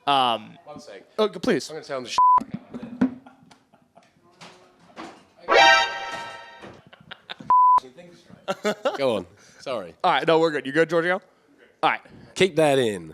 One sec. Oh, please. I'm going to tell him the Go on. Sorry. All right, no, we're good. You good, Giorgio? All right. Keep that in.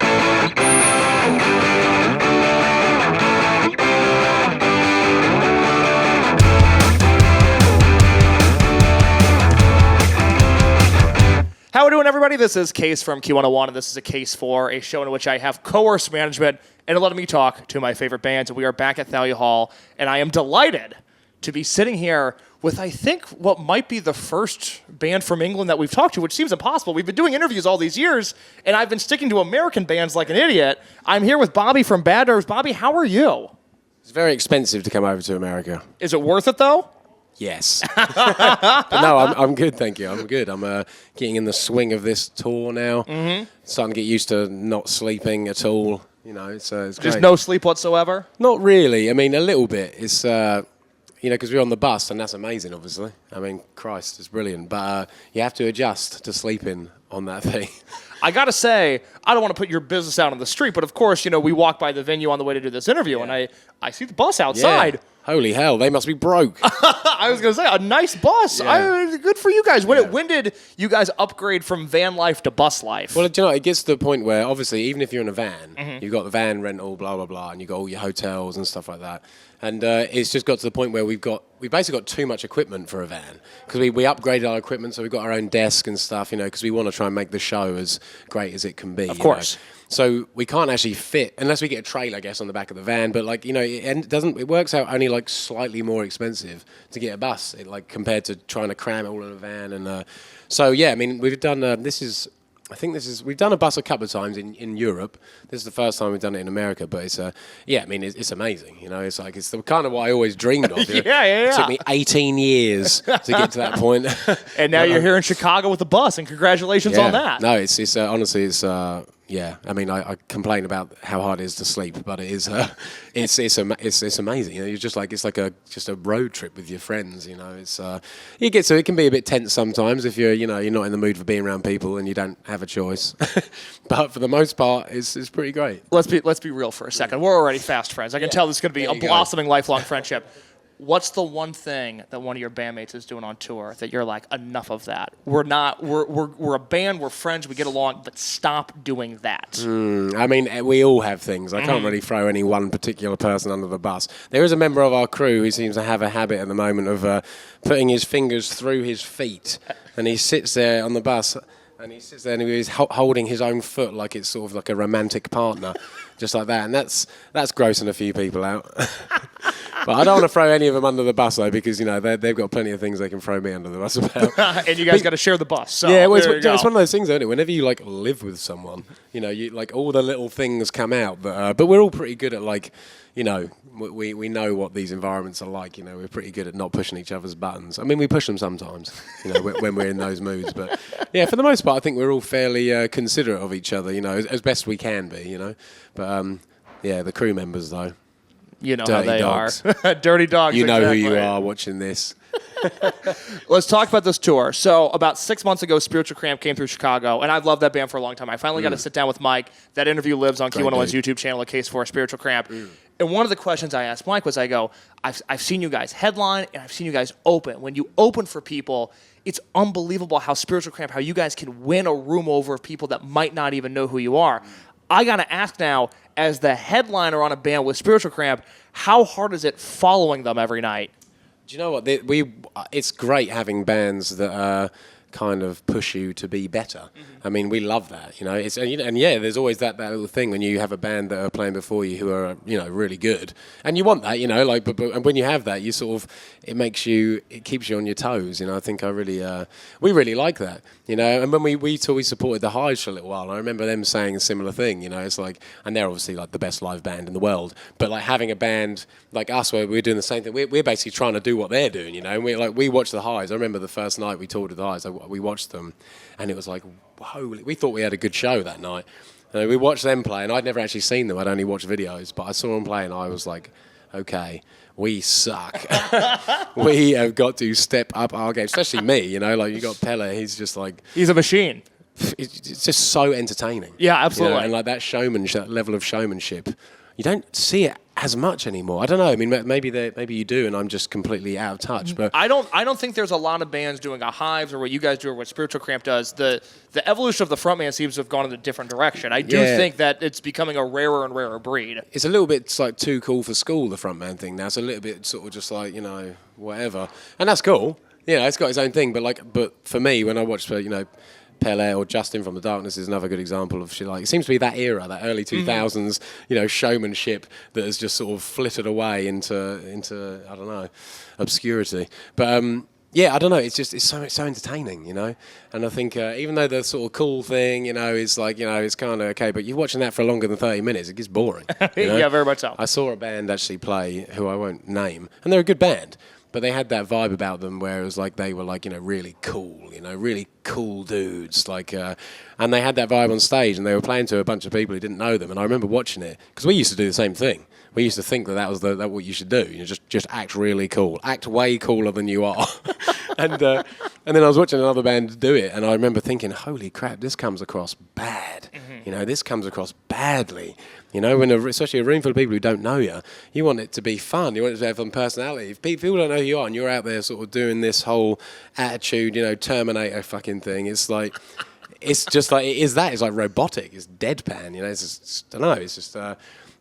How are we doing, everybody? This is Case from Q101, and this is A Case For, a show in which I have coerced management into letting me talk to my favorite bands. And we are back at Thalia Hall, and I am delighted to be sitting here with, I think, what might be the first band from England that we've talked to, which seems impossible. We've been doing interviews all these years, and I've been sticking to American bands like an idiot. I'm here with Bobby from Bad Nerves. Bobby, how are you? It's very expensive to come over to America. Is it worth it, though? Yes. But no, I'm good, thank you. I'm good. I'm getting in the swing of this tour now. Mm-hmm. Starting to get used to not sleeping at all. You know, it's great. Just no sleep whatsoever? Not really. I mean, a little bit. It's, you know, because we're on the bus, and that's amazing, obviously. I mean, Christ, it's brilliant. But you have to adjust to sleeping on that thing. I got to say, I don't want to put your business out on the street, but of course, you know, we walk by the venue on the way to do this interview, and I see the bus outside. Yeah. Holy hell, they must be broke. I was going to say, a nice bus. Yeah. Good for you guys. When did you guys upgrade from van life to bus life? Well, do you know, it gets to the point where, obviously, even if you're in a van, you've got the van rental, blah, blah, blah, and you've got all your hotels and stuff like that. And it's just got to the point where we've basically got too much equipment for a van. Because we upgraded our equipment, so we've got our own desk and stuff, you know, because we want to try and make the show as great as it can be. Of course. Know? So we can't actually fit, unless we get a trailer, I guess, on the back of the van. But, like, you know, it works out only, like, slightly more expensive to get a bus, compared to trying to cram it all in a van. And so, yeah, I mean, we've done, we've done a bus a couple of times in Europe. This is the first time we've done it in America, but it's, it's amazing. You know, it's the kind of what I always dreamed of. Yeah. It took me 18 years to get to that point. And now you're here in Chicago with the bus, and congratulations on that. No, it's honestly, yeah, I mean, I complain about how hard it is to sleep, but it is, it's amazing. You know, you're just like, it's like just a road trip with your friends. You know, it can be a bit tense sometimes if you're not in the mood for being around people and you don't have a choice. But for the most part, it's pretty great. Let's be real for a second. We're already fast friends. I can tell this is going to be a blossoming, lifelong friendship. What's the one thing that one of your bandmates is doing on tour that you're like, enough of that? We're a band, we're friends, we get along, but stop doing that. I mean, we all have things. I can't really throw any one particular person under the bus. There is a member of our crew who seems to have a habit at the moment of putting his fingers through his feet, and he sits there on the bus, and he's holding his own foot like it's sort of like a romantic partner, just like that. And that's grossing a few people out. But I don't want to throw any of them under the bus, though, because, you know, they've got plenty of things they can throw me under the bus about. And you guys got to share the bus. So yeah, well, it's one of those things, isn't it? Whenever you, like, live with someone, you know, all the little things come out. But we're all pretty good at, like, you know, we know what these environments are like. You know, we're pretty good at not pushing each other's buttons. I mean, we push them sometimes, you know, when we're in those moods. But, yeah, for the most part, I think we're all fairly considerate of each other, you know, as best we can be, you know. But, yeah, the crew members, though. You know Dirty how they dogs. are. Dirty dogs. You know exactly. who you are watching this. Let's talk about this tour. So about 6 months ago, Spiritual Cramp came through Chicago, and I've loved that band for a long time. I finally got to sit down with Mike. That interview lives on Q101's YouTube channel, A Case For Spiritual Cramp. And one of the questions I asked Mike was, I've seen you guys headline, and I've seen you guys open. When you open for people, it's unbelievable how Spiritual Cramp, how you guys can win a room over of people that might not even know who you are. I got to ask now, as the headliner on a band with Spiritual Cramp, how hard is it following them every night? Do you know what? It's great having bands that kind of push you to be better. Mm-hmm. I mean, we love that, you know. And there's always that little thing when you have a band that are playing before you who are, you know, really good, and you want that, you know, like. But and when you have that, you sort of it keeps you on your toes, you know. I think we really like that, you know. And when we supported the Hives for a little while, I remember them saying a similar thing, you know. It's like, and they're obviously like the best live band in the world, but like having a band like us where we're doing the same thing, we're basically trying to do what they're doing, you know. And we watch the Hives. I remember the first night we toured with the Hives. We watched them, and it was like, holy, we thought we had a good show that night. We watched them play, and I'd never actually seen them. I'd only watched videos, but I saw them play, and I was like, okay, we suck. We have got to step up our game, especially me, you know, like you got Pelle, he's just like... He's a machine. It's just so entertaining. Yeah, absolutely. You know, and like that level of showmanship, you don't see it as much anymore. I don't know. I mean, maybe you do, and I'm just completely out of touch. But I don't think there's a lot of bands doing a Hives or what you guys do or what Spiritual Cramp does. The evolution of the frontman seems to have gone in a different direction. I do think that it's becoming a rarer and rarer breed. It's a little bit like too cool for school, the frontman thing now. It's a little bit sort of just like, whatever. And that's cool. It's got its own thing. But for me, when I watch, Pele or Justin from the Darkness is another good example of shit. Like, it seems to be that era, that early 2000s, showmanship that has just sort of flittered away into I don't know, obscurity. But I don't know. It's so entertaining, And I think even though the sort of cool thing, is like, it's kind of okay, but you're watching that for longer than 30 minutes, it gets boring. Yeah, very much so. I saw a band actually play who I won't name, and they're a good band. But they had that vibe about them where it was like they were like, really cool, really cool dudes. Like, and they had that vibe on stage, and they were playing to a bunch of people who didn't know them. And I remember watching it because we used to do the same thing. We used to think that was that what you should do. Just act really cool, act way cooler than you are. and then I was watching another band do it, and I remember thinking, holy crap, this comes across bad. This comes across badly. Especially a room full of people who don't know you, you want it to be fun. You want it to have some personality. If people don't know who you are and you're out there sort of doing this whole attitude, Terminator fucking thing, it's like, it's just like, it is that. It's like robotic. It's deadpan. It's just, I don't know. It's just,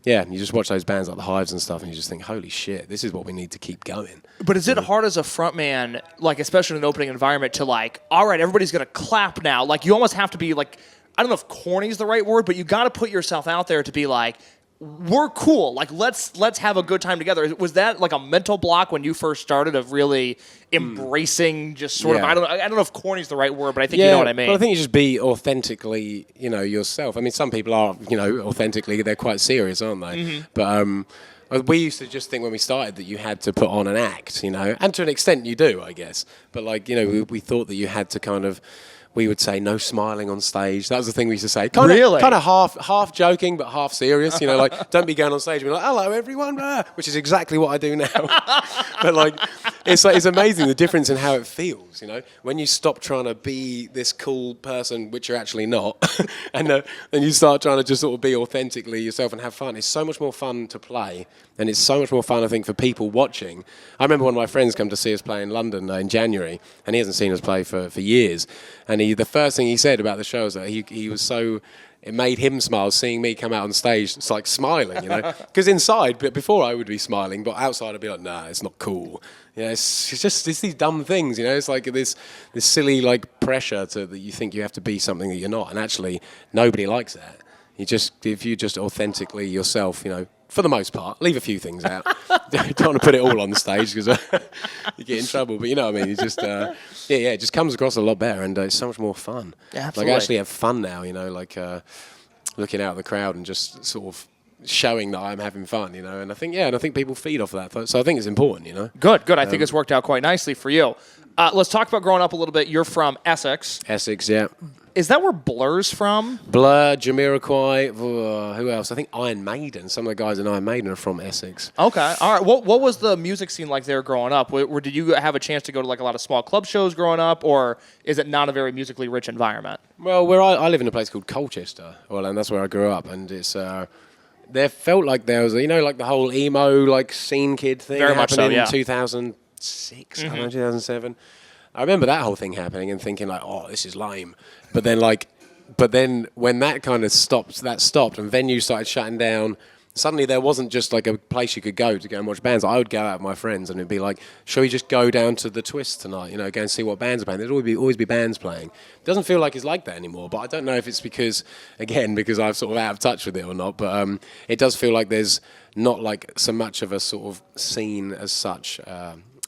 you just watch those bands like the Hives and stuff, and you just think, holy shit, this is what we need to keep going. But is it hard as a frontman, like, especially in an opening environment, to like, all right, everybody's going to clap now? Like, you almost have to be like, I don't know if corny is the right word, but you got to put yourself out there to be like, we're cool. Like, let's have a good time together. Was that like a mental block when you first started of really embracing just sort of, I don't know if corny is the right word, but I think you know what I mean. But I think you just be authentically, yourself. I mean, some people are, authentically, they're quite serious, aren't they? But we used to just think when we started that you had to put on an act, and to an extent you do, I guess. But like, we thought that you had to kind of, we would say no smiling on stage. That was the thing we used to say. Kind of half joking, but half serious. Like, don't be going on stage and be like, hello, everyone, which is exactly what I do now. But like, it's amazing the difference in how it feels, when you stop trying to be this cool person, which you're actually not, and you start trying to just sort of be authentically yourself and have fun. It's so much more fun to play, and it's so much more fun, I think, for people watching. I remember one of my friends come to see us play in London in January, and he hasn't seen us play for years. And the first thing he said about the show was that he was so, it made him smile seeing me come out on stage. It's like smiling, because inside, before I would be smiling, but outside I'd be like, nah, it's not cool. It's these dumb things, It's like this silly like pressure that you think you have to be something that you're not, and actually nobody likes that. If you just authentically yourself, for the most part, leave a few things out. Don't want to put it all on the stage because you get in trouble. But you know what I mean? It's just, it just comes across a lot better, and it's so much more fun. Yeah, absolutely. Like, I actually have fun now, like looking out at the crowd and just sort of showing that I'm having fun, And I think people feed off of that. So I think it's important, Good. I think it's worked out quite nicely for you. Let's talk about growing up a little bit. You're from Essex. Essex, yeah. Is that where Blur's from? Blur, Jamiroquai, who else? I think Iron Maiden. Some of the guys in Iron Maiden are from Essex. Okay, all right. What was the music scene like there growing up? Did you have a chance to go to like a lot of small club shows growing up, or is it not a very musically rich environment? Well, where I live in a place called Colchester, and that's where I grew up, and it's there felt like there was like the whole emo like scene kid thing very much so, in 2006, 2007. I remember that whole thing happening and thinking like, oh, this is lame. But then when that kind of stopped, and venues started shutting down, suddenly there wasn't just like a place you could go to go and watch bands. I would go out with my friends and it'd be like, shall we just go down to the Twist tonight, go and see what bands are playing. There'd always be bands playing. It doesn't feel like it's like that anymore, but I don't know if it's because I'm sort of out of touch with it or not, but it does feel like there's not like so much of a sort of scene as such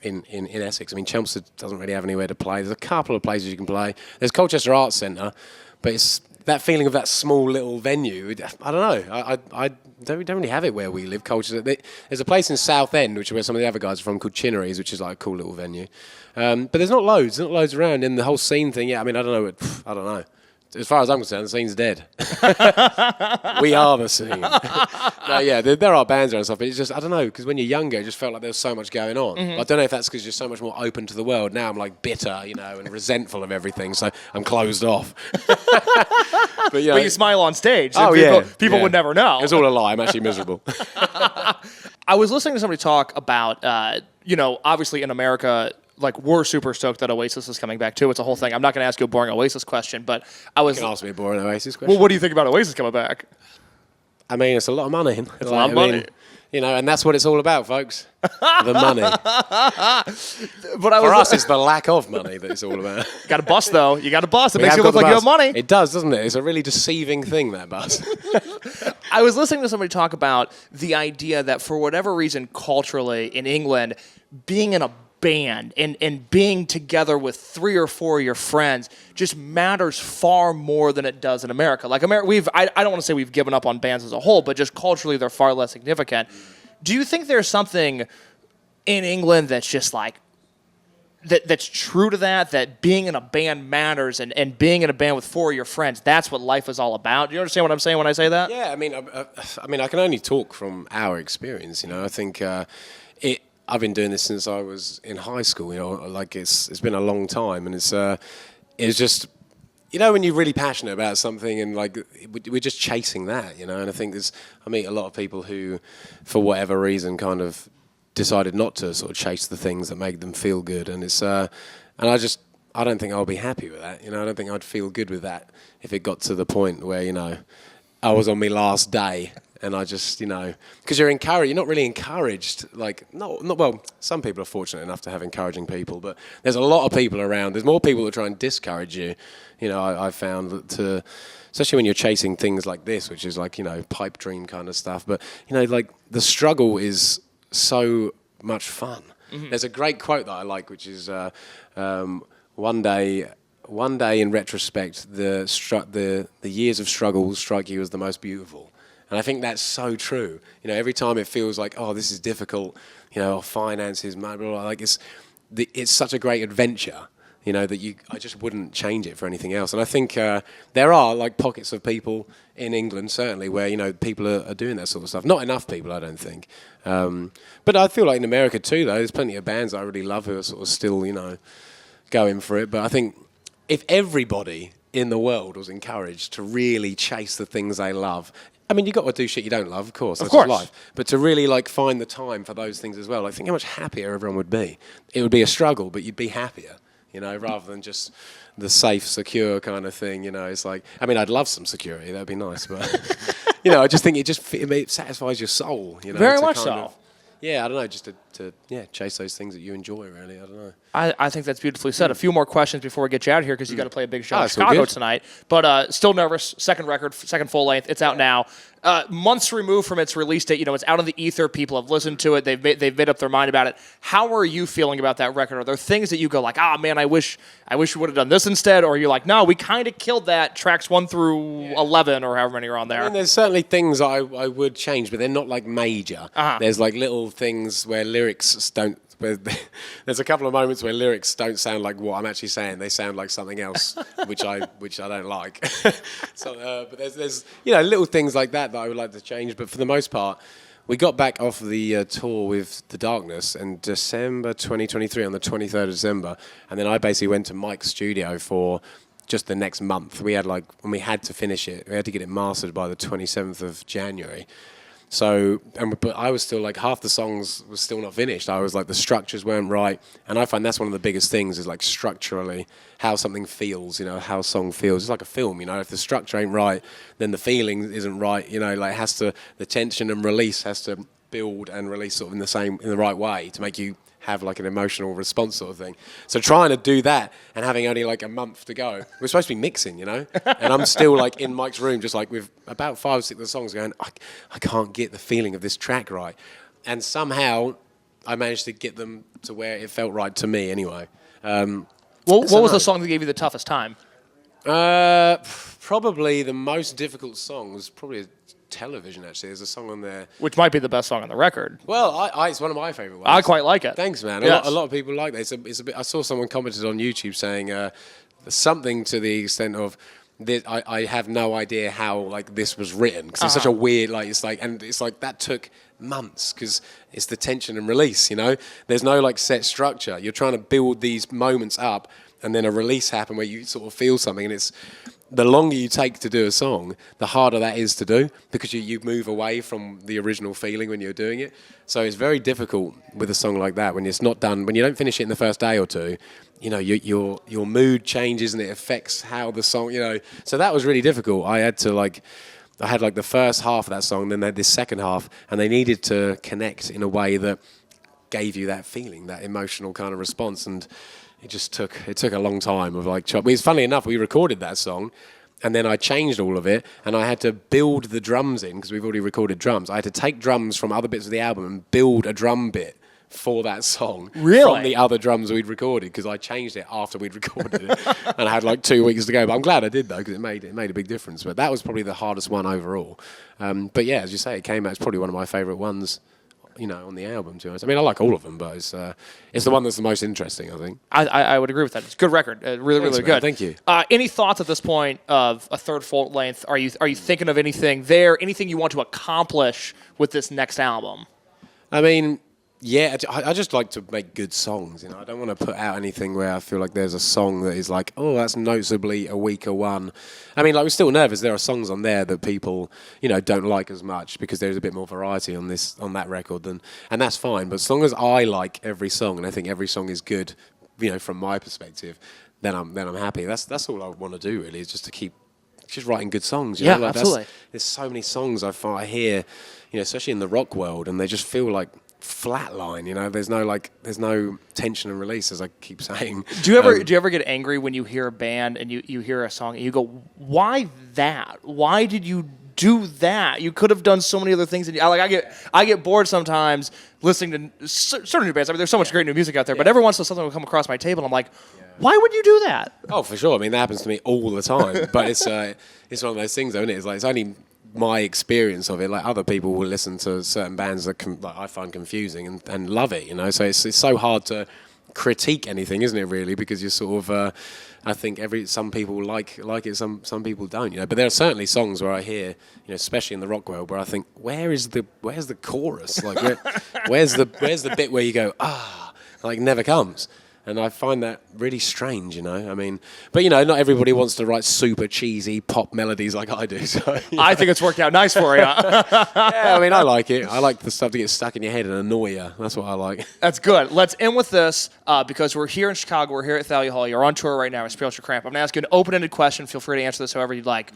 in Essex. I mean, Chelmsford doesn't really have anywhere to play. There's a couple of places you can play. There's Colchester Arts Centre, but it's that feeling of that small little venue. I don't know. I don't really have it where we live. Colchester. There's a place in Southend, which is where some of the other guys are from, called Chinnery's, which is like a cool little venue. But there's not loads around in the whole scene thing. Yeah, I mean, I don't know. as far as I'm concerned, the scene's dead. We are the scene. No, yeah, there are bands and stuff, but it's just, I don't know, because when you're younger, it just felt like there was so much going on. I don't know if that's because you're so much more open to the world. Now I'm like bitter, you know, and resentful of everything, so I'm closed off. But you smile on stage. People would never know. It's all a lie. I'm actually miserable. I was listening to somebody talk about, obviously in America, like, we're super stoked that Oasis is coming back, too. It's a whole thing. I'm not going to ask you a boring Oasis question, but I was... You can ask me a boring Oasis question. Well, what do you think about Oasis coming back? I mean, it's a lot of money. It's a lot of money. You know, and that's what it's all about, folks. The money. For us, it's the lack of money that it's all about. You got to bust, though. You got to bust. It makes you look like you have money. It does, doesn't it? It's a really deceiving thing, that bust. I was listening to somebody talk about the idea that for whatever reason, culturally, in England, being in a band and being together with 3 or 4 of your friends just matters far more than it does in America. Like, I don't want to say we've given up on bands as a whole, but just culturally they're far less significant. Do you think there's something in England that's just like that's true to that being in a band matters and being in a band with 4 of your friends, that's what life is all about? Do you understand what I'm saying when I say that? Yeah, I mean, I can only talk from our experience, you know. I think I've been doing this since I was in high school, you know, like it's been a long time, and it's just, you know, when you're really passionate about something and like we're just chasing that, you know. And I think I meet a lot of people who, for whatever reason, kind of decided not to sort of chase the things that make them feel good, and I don't think I'll be happy with that, you know. I don't think I'd feel good with that if it got to the point where, you know, I was on my last day. And I just, you know, because you're not really encouraged. Like, well, some people are fortunate enough to have encouraging people, but there's a lot of people around. There's more people that try and discourage you. You know, I've found that especially when you're chasing things like this, which is like, you know, pipe dream kind of stuff. But, you know, like the struggle is so much fun. Mm-hmm. There's a great quote that I like, which is one day in retrospect, the years of struggle will strike you as the most beautiful. And I think that's so true. You know, every time it feels like, oh, this is difficult, you know, finances, blah, blah, blah, like it's such a great adventure, you know, that I just wouldn't change it for anything else. And I think there are like pockets of people in England, certainly, where, you know, people are doing that sort of stuff. Not enough people, I don't think. But I feel like in America too, though, there's plenty of bands I really love who are sort of still, you know, going for it. But I think if everybody in the world was encouraged to really chase the things they love, I mean, you've got to do shit you don't love, of course. That's just life. But to really, like, find the time for those things as well, I think how much happier everyone would be. It would be a struggle, but you'd be happier, you know, rather than just the safe, secure kind of thing, you know. It's like, I mean, I'd love some security. That'd be nice. But, you know, I just think it satisfies your soul, you know. Very much so. Yeah, I don't know, just to chase those things that you enjoy, really. I don't know. I think that's beautifully said. A few more questions before we get you out of here, because you got to play a big show in Chicago tonight. But still nervous. Second record, second full length. It's out now. Months removed from its release date. You know, it's out in the ether. People have listened to it. They've made up their mind about it. How are you feeling about that record? Are there things that you go like, man, I wish we would have done this instead? Or are you like, no, we kind of killed that, tracks 1 through 11 or however many are on there? I mean, there's certainly things I would change, but they're not like major. There's like little things where lyrics don't. There's a couple of moments where lyrics don't sound like what I'm actually saying. They sound like something else, which I don't like. So, but there's you know, little things like that I would like to change. But for the most part, we got back off the tour with The Darkness in December 2023, on the 23rd of December, and then I basically went to Mike's studio for just the next month. We had when we had to finish it, we had to get it mastered by the 27th of January. So, but I was still like, half the songs was still not finished. I was like, the structures weren't right. And I find that's one of the biggest things, is like structurally how something feels, you know, how a song feels. It's like a film, you know, if the structure ain't right, then the feeling isn't right, you know, like the tension and release has to build and release sort of in the right way to make you have like an emotional response sort of thing. So trying to do that and having only like a month to go. We're supposed to be mixing, you know? And I'm still like in Mike's room, just like with about 5 or 6 of the songs going, I can't get the feeling of this track right. And somehow I managed to get them to where it felt right to me anyway. What was the song that gave you the toughest time? Probably the most difficult song was probably Television, actually. There's a song on there, which might be the best song on the record. Well, it's one of my favourite ones. I quite like it. Thanks, man. Yes. A lot of people like that. It's a bit. I saw someone commented on YouTube saying something to the extent of, I have no idea how like this was written because it's such a weird it's like that took months because it's the tension and release. There's no like set structure. You're trying to build these moments up, and then a release happen where you sort of feel something, and it's the longer you take to do a song, the harder that is to do because you move away from the original feeling when you're doing it. So it's very difficult with a song like that when it's not done, when you don't finish it in the first day or two. Your mood changes and it affects how the song. So that was really difficult. I had the first half of that song, then they had this second half, and they needed to connect in a way that gave you that feeling, that emotional kind of response, and it took a long time of like. It's funny enough, we recorded that song, and then I changed all of it, and I had to build the drums in because we've already recorded drums. I had to take drums from other bits of the album and build a drum bit for that song from the other drums we'd recorded because I changed it after we'd recorded it, and I had like 2 weeks to go. But I'm glad I did though because it made a big difference. But that was probably the hardest one overall. But yeah, as you say, it came out. It's probably one of my favourite ones. On the album, to be honest. I mean, I like all of them, but it's the one that's the most interesting, I think. I would agree with that. It's a good record. Really, Thanks, really man. good. Thank you. Any thoughts at this point of a third full length? Are you thinking of anything there? Anything you want to accomplish with this next album? I mean, yeah, I just like to make good songs. I don't want to put out anything where I feel like there's a song that is like, oh, that's noticeably a weaker one. I mean, like, we're still nervous. There are songs on there that people, don't like as much because there's a bit more variety on that record, and that's fine. But as long as I like every song and I think every song is good, from my perspective, then I'm happy. That's all I want to do really, is just to keep just writing good songs. Absolutely. There's so many songs I hear, especially in the rock world, and they just feel like flatline. There's no tension and release, as I keep saying. Do you ever get angry when you hear a band and you hear a song and you go, why that? Why did you do that? You could have done so many other things. And I get bored sometimes listening to certain new bands. I mean, there's so much great new music out there, but every once in a while something will come across my table and I'm like, why would you do that? Oh, for sure. I mean, that happens to me all the time. But it's one of those things, though, isn't it? It's like, it's only my experience of it. Like, other people will listen to certain bands that I find confusing and love it, So it's so hard to critique anything, isn't it, really? Because you're sort of, I think some people like it, some people don't, But there are certainly songs where I hear, especially in the rock world, where I think, where's the chorus? Like, where's the bit where you go, like, never comes. And I find that really strange, I mean, but, not everybody wants to write super cheesy pop melodies like I do. So, I think it's worked out nice for you. Yeah, I mean, I like it. I like the stuff that gets stuck in your head and annoy you. That's what I like. That's good. Let's end with this because we're here in Chicago. We're here at Thalia Hall. You're on tour right now with Spiritual Cramp. I'm going to ask you an open-ended question. Feel free to answer this however you'd like.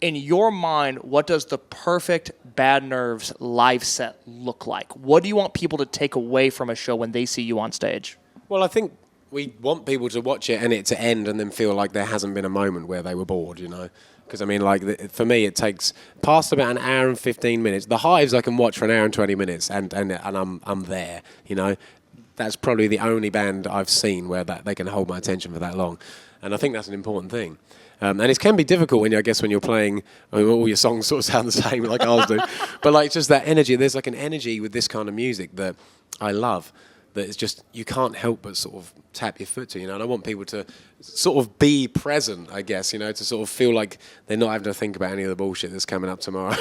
In your mind, what does the perfect Bad Nerves live set look like? What do you want people to take away from a show when they see you on stage? Well, I think we want people to watch it and it to end and then feel like there hasn't been a moment where they were bored, Because, I mean, like, for me, it takes past about an hour and 15 minutes. The Hives I can watch for an hour and 20 minutes and I'm there, That's probably the only band I've seen where they can hold my attention for that long. And I think that's an important thing. And it can be difficult when you're playing, all your songs sort of sound the same like ours do. But, like, just that energy. There's, like, an energy with this kind of music that I love. That it's just, you can't help but sort of tap your foot to, And I want people to sort of be present, I guess, to sort of feel like they're not having to think about any of the bullshit that's coming up tomorrow.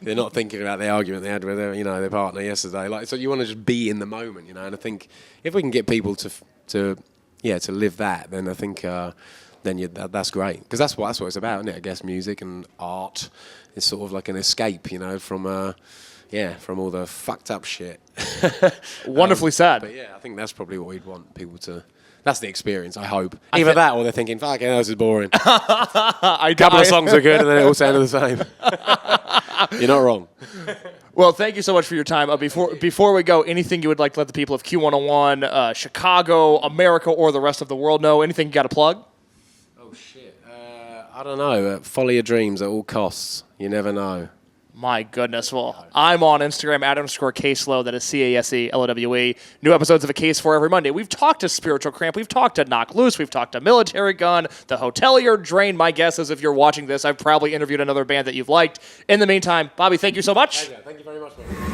They're not thinking about the argument they had with their partner yesterday. Like, so you want to just be in the moment, And I think if we can get people to live that, then I think that's great. Because that's what it's about, isn't it? I guess music and art is sort of like an escape, from all the fucked up shit. Wonderfully said. But yeah, I think that's probably what we'd want people to. That's the experience, I hope. Either that or they're thinking, fuck, this is boring. A couple of songs are good and then it all sounded the same. You're not wrong. Well, thank you so much for your time. Before we go, anything you would like to let the people of Q101, Chicago, America, or the rest of the world know? Anything you got to plug? Oh, shit. I don't know. Follow your dreams at all costs. You never know. My goodness. Well, I'm on Instagram, @_Case Lowe. That is CaseLowe. New episodes of A Case For every Monday. We've talked to Spiritual Cramp. We've talked to Knock Loose. We've talked to Militarie Gun, The Hotelier, Drain. My guess is if you're watching this, I've probably interviewed another band that you've liked. In the meantime, Bobby, thank you so much. Thank you very much, man.